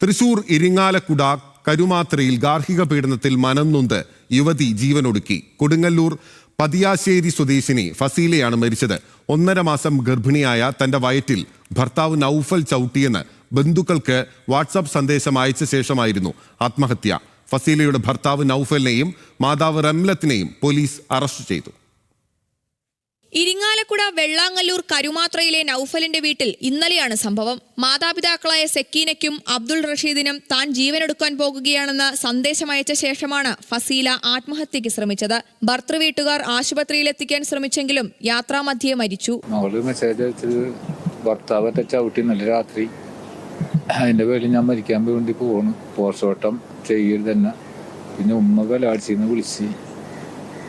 തൃശൂർ ഇരിങ്ങാലക്കുട കരുമാത്രയിൽ ഗാർഹിക പീഡനത്തിൽ മനംനൊന്ത് യുവതി ജീവനൊടുക്കി. കൊടുങ്ങല്ലൂർ പതിയാശ്ശേരി സ്വദേശിനി ഫസീലയാണ് മരിച്ചത്. 1.5 മാസം ഗർഭിണിയായ തന്റെ വയറ്റിൽ ഭർത്താവ് നൌഫൽ ചവിട്ടിയെന്ന് ബന്ധുക്കൾക്ക് വാട്സാപ്പ് സന്ദേശം അയച്ച ശേഷമായിരുന്നു ആത്മഹത്യ. ഫസീലയുടെ ഭർത്താവ് നൌഫലിനെയും മാതാവ് റംലത്തിനെയും പോലീസ് അറസ്റ്റ് ചെയ്തു. ഇരിങ്ങാലക്കുട വെള്ളാങ്ങല്ലൂർ കരുമാത്രയിലെ നൌഫലിന്റെ വീട്ടിൽ ഇന്നലെയാണ് സംഭവം. മാതാപിതാക്കളായ സെക്കീനയ്ക്കും അബ്ദുൾ റഷീദിനും താൻ ജീവനെടുക്കാൻ പോകുകയാണെന്ന് സന്ദേശമയച്ച ശേഷമാണ് ഫസീല ആത്മഹത്യയ്ക്ക് ശ്രമിച്ചത്. ഭർത്തൃവീട്ടുകാർ ആശുപത്രിയിലെത്തിക്കാൻ ശ്രമിച്ചെങ്കിലും യാത്രാമധ്യേ മരിച്ചു. മെസ്സേജ് അയച്ചത് ഭർത്താവ് ചവിട്ടി ഇന്നലെ രാത്രി. അതിന്റെ പേരിൽ ഞാൻ മരിക്കാൻ വേണ്ടി പോകണം, പോസ്റ്റ്മോർട്ടം ചെയ്യരുത് തന്നെ. പിന്നെ ഉമ്മ കലാഴ്ചന്ന് വിളിച്ച്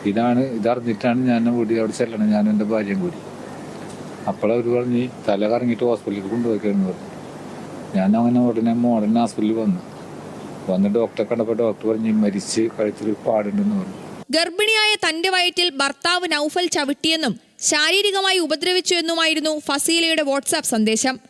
ഇതറിഞ്ഞിട്ടാണ് ഞാൻ കൂടി അവിടെ ചെല്ലണം, ഞാനും എൻ്റെ ഭാര്യയും കൂടി. അപ്പോഴവർ പറഞ്ഞ് തല കറങ്ങിയിട്ട് ഹോസ്പിറ്റലിൽ കൊണ്ടുപോയിക്കാന്ന് പറഞ്ഞു. ഞാൻ അങ്ങനെ ഉടനെ മോഡേൺ ഹോസ്പിറ്റലിൽ വന്ന് ഡോക്ടറെ കണ്ടപ്പോൾ ഡോക്ടർ പറഞ്ഞ് മരിച്ച് കഴുത്തിൽ പാടുണ്ടെന്ന് പറഞ്ഞു. ഗർഭിണിയായ തന്റെ വയറ്റിൽ ഭർത്താവ് നൌഫൽ ചവിട്ടിയെന്നും ശാരീരികമായി ഉപദ്രവിച്ചു എന്നുമായിരുന്നു ഫസീലയുടെ വാട്സാപ്പ്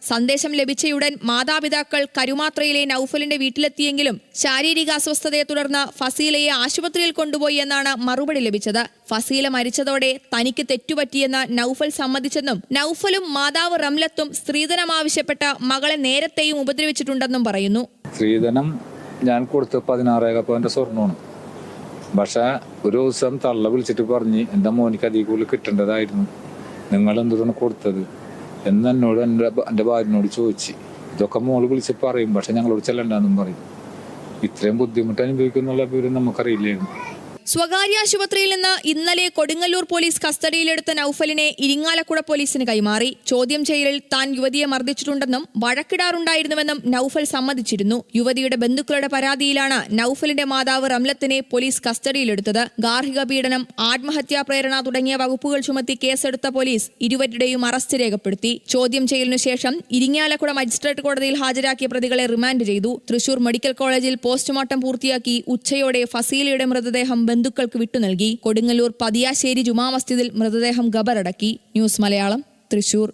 സന്ദേശം ലഭിച്ചയുടൻ മാതാപിതാക്കൾ കരുമാത്രയിലെ നൌഫലിന്റെ വീട്ടിലെത്തിയെങ്കിലും ശാരീരിക അസ്വസ്ഥതയെ തുടർന്ന് ഫസീലയെ ആശുപത്രിയിൽ കൊണ്ടുപോയി എന്നാണ് മറുപടി ലഭിച്ചത്. ഫസീല മരിച്ചതോടെ തനിക്ക് തെറ്റുപറ്റിയെന്ന് നൌഫൽ സമ്മതിച്ചെന്നും നൌഫലും മാതാവ് റംലത്തും സ്ത്രീധനം ആവശ്യപ്പെട്ട മകളെ നേരത്തെയും ഉപദ്രവിച്ചിട്ടുണ്ടെന്നും പറയുന്നു. സ്ത്രീധനം ഞാൻ കൊടുത്ത 16 പവന്റെ സ്വർണ്ണമാണ്. പക്ഷെ ഒരു ദിവസം തള്ള വിളിച്ചിട്ട് പറഞ്ഞ് എൻ്റെ മോനിക്ക് അധികം കൂടുതൽ കിട്ടേണ്ടതായിരുന്നു, നിങ്ങൾ എന്തുകൊണ്ടാണ് കൊടുത്തത് എന്ന് എന്നോട് എൻ്റെ ഭാര്യനോട് ചോദിച്ച്. ഇതൊക്കെ മോള് വിളിച്ച് പറയും, പക്ഷെ ഞങ്ങളോട് ചെല്ലണ്ടെന്നും പറയും. ഇത്രയും ബുദ്ധിമുട്ട് അനുഭവിക്കുന്നുള്ള വിവരം നമുക്കറിയില്ലായിരുന്നു. സ്വകാര്യ ആശുപത്രിയിൽ നിന്ന് ഇന്നലെ കൊടുങ്ങല്ലൂർ പോലീസ് കസ്റ്റഡിയിലെടുത്ത നൌഫലിനെ ഇരിങ്ങാലക്കുട പോലീസിന് കൈമാറി. ചോദ്യം ചെയ്യലിൽ താൻ യുവതിയെ മർദ്ദിച്ചിട്ടുണ്ടെന്നും വഴക്കിടാറുണ്ടായിരുന്നുവെന്നും നൌഫൽ സമ്മതിച്ചിരുന്നു. യുവതിയുടെ ബന്ധുക്കളുടെ പരാതിയിലാണ് നൌഫലിന്റെ മാതാവ് റംലത്തിനെ പോലീസ് കസ്റ്റഡിയിലെടുത്തത്. ഗാർഹിക പീഡനം, ആത്മഹത്യാ പ്രേരണ തുടങ്ങിയ വകുപ്പുകൾ ചുമത്തി കേസെടുത്ത പോലീസ് ഇരുവരുടെയും അറസ്റ്റ് രേഖപ്പെടുത്തി. ചോദ്യം ചെയ്യലിനു ശേഷം ഇരിങ്ങാലക്കുട മജിസ്ട്രേറ്റ് കോടതിയിൽ ഹാജരാക്കിയ പ്രതികളെ റിമാൻഡ് ചെയ്തു. തൃശൂർ മെഡിക്കൽ കോളേജിൽ പോസ്റ്റ്മോർട്ടം പൂർത്തിയാക്കി ഉച്ചയോടെ ഫസീലയുടെ മൃതദേഹം ബന്ധുക്കൾക്ക് വിട്ടുനൽകി. കൊടുങ്ങല്ലൂർ പതിയാശ്ശേരി ജുമാ മസ്ജിദിൽ മൃതദേഹം ഖബറടക്കി. ന്യൂസ് മലയാളം, തൃശൂർ.